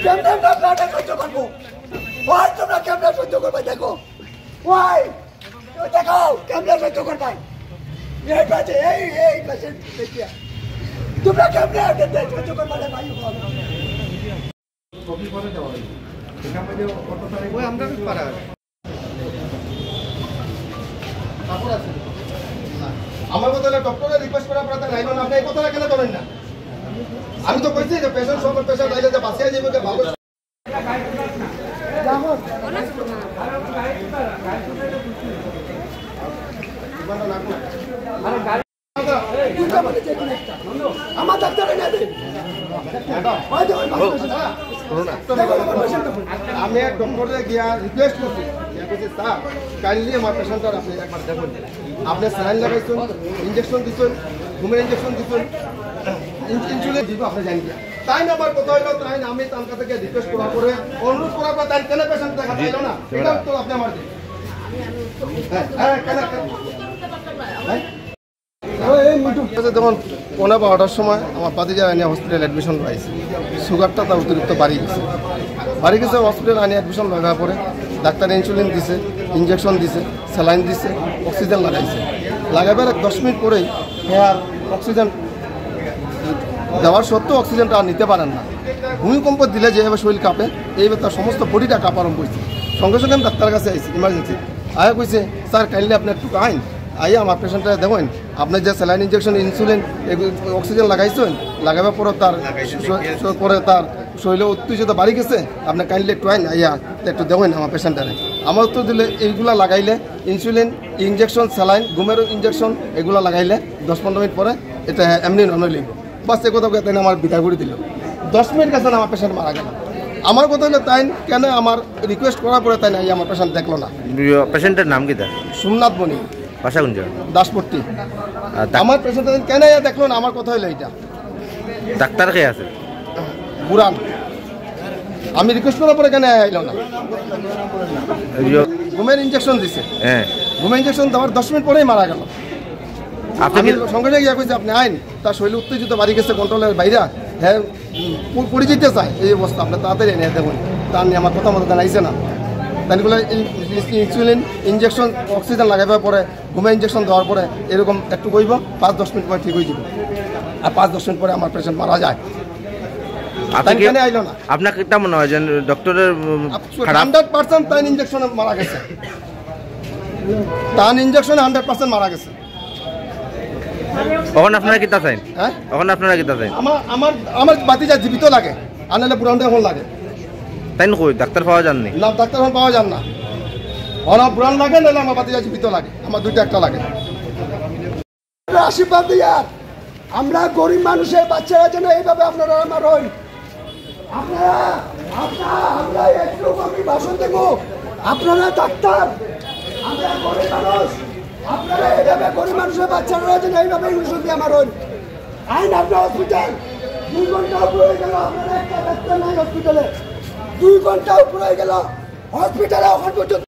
কেমনে আপনারা সহ্য করবো? ওই তোমরা কেমনে সহ্য করবে দেখো, ওই দেখো কেমনে সহ্য করবে। এই পাশে এই পাশে দেখিয়া তোমরা কেমনে সহ্য করবে রে ভাই? আমার কথা ডক্টরের রিকোয়েস্ট করার পর তাই না, আপনি এই কথাটা কেন করেন না? আমি তো কইছি যে পেশেন্ট সব পেশেন্ট আইলে যে বাঁচিয়ে যাবে যে ভালো আমার ডাক্তারে না দেন। আমি এক ডক্টরে গিয়া রিকোয়েস্ট করছি, স্যার কাইন্ডলি আমার পেশেন্টটার আপনি একবার দেখুন, আপনি স্যালাইন লাগাইছেন, ইঞ্জেকশন দিচ্ছেন, ঘুমের ইঞ্জেকশন দিচ্ছেন, ইনসুলিন দিব আপনি জানি না। তাই না আমার কথা হইলো, তাই না আমি তার কাছে রিকোয়েস্ট করার পরে অনুরোধ করার পর তাই কেন পেশেন্ট দেখা পাইল না, এটা তো আপনি আমার দিন। যেমন 11:15টার সময় আমার পাতিজা আনিয়া হসপিটাল অ্যাডমিশন পাইছে, সুগারটা তার অতিরিক্ত বাড়ি গেছে হসপিটাল আনিয়া অ্যাডমিশন লাগার পরে ডাক্তার ইনসুলিন দিছে, ইঞ্জেকশন দিছে, স্যালাইন দিছে, অক্সিজেন লাগাইছে। লাগাবার 10 মিনিট পরেই হেয়ার অক্সিজেন দেওয়ার সত্ত্বেও অক্সিজেনটা আর নিতে পারেন না। ভূমিকম্প দিলে যেভাবে শরীর কাঁপে এইভাবে তার সমস্ত বডিটা কাঁপা আরম্ভ করছে। সঙ্গে সঙ্গে আমি ডাক্তারের কাছে আইছি ইমার্জেন্সি, আয়া কইছে স্যার কাইন্ডলি আপনি একটু আইন আইয়া আমার পেশেন্টটা দেখেন, আপনার যে স্যালাইন ইঞ্জেকশন ইনসুলিন অক্সিজেন লাগাইছেন, লাগাবার পরে তার শরীরে উত্তেজিত বাড়ি গেছে, আপনি কাইন্ডলি একটু আইন আইয়া একটু দেখেন আমার পেশেন্টারে। আমার উত্তর দিলে এইগুলা লাগাইলে ইনসুলিন ইঞ্জেকশন স্যালাইন ঘুমের ইঞ্জেকশন এগুলো লাগাইলে 10-15 মিনিট পরে এটা এমনি ননলিব বাস। এ কথা তাই আমার বিদায় করে দিল। 10 মিনিট গেছে আমার পেশেন্ট মারা গেল। আমার কথা হলো তাই কেন আমার রিকোয়েস্ট করার পরে তাই না আমার পেশেন্ট দেখলো না। পেশেন্টের নাম কি? সোমনাথ বণিক, বাসা কোন জায়গা? দাসপট্টি। আমার পেশেন্ট কেন দেখলো না, আমার কথা হলো এইটা। ডাক্তার কে আছে? বুরান। আমি রিকোয়েস্ট করার পরে কেন আইল না? ঘুমের ইঞ্জেকশন দিছে, হ্যাঁ ঘুমের ইঞ্জেকশন দেওয়ার 10 মিনিট পরেই মারা গেল। আপনি সঙ্গে সঙ্গে গিয়া কইছে আপনি আইন, তার শরীরে উত্তেজিত বাড়ি গেছে, কন্ট্রোলের বাইরে, হ্যাঁ পড়ে যেতে চায় এই অবস্থা, আপনি তাড়াতাড়ি এনে দেখুন। তার নিয়ে আমার কথা মতো জানাইছে না। তাইগুলো ইনসুলিন ইঞ্জেকশন অক্সিজেন লাগাবার পরে ঘুমের ইঞ্জেকশন দেওয়ার পরে এরকম একটু কইব 5-10 মিনিট পরে ঠিক হয়ে যাব। আর 5-10 মিনিট পরে আমার পেশেন্ট মারা যায়। আপনার কিটা মনে হয় যে ডক্টরের 100% তাই ইঞ্জেকশনে মারা গেছে, তার ইঞ্জেকশনে 100% মারা গেছে। এখন আপনারা কিটা চাই? হ্যাঁ এখন আপনারা কিটা চাই? আমার বাতিজা জীবিত লাগে, আনলে বুড়ানটা এখন লাগে। তাই না কই ডাক্তার পাওয়া যাননি? না ডাক্তার এখন পাওয়া যান না। আমার বুড়ান লাগে নাহলে আমার বাতিজা জীবিত লাগে, আমার দুইটা একটা লাগে। আশীর্বাদ দিয়া আমরা গরিব মানুষের বাচ্চারা যেন এইভাবে আপনারা আমার হই। আমরা একটু আমি ভাষণ দেব, আপনারা ডাক্তার, আমরা গরিব মানুষ, আপনারা এইভাবে গরিব মানুষের বাচ্চারা যেন এইভাবে ইঞ্জেকশন দিয়ে আমার হই। আইন আপনার হসপিটাল 2 ঘন্টা উপরে হয়ে গেল, আপনারা একটা ডাক্তার নাই হসপিটালে, 2 ঘন্টা উপরে হয়ে গেল হসপিটালে এখন পর্যন্ত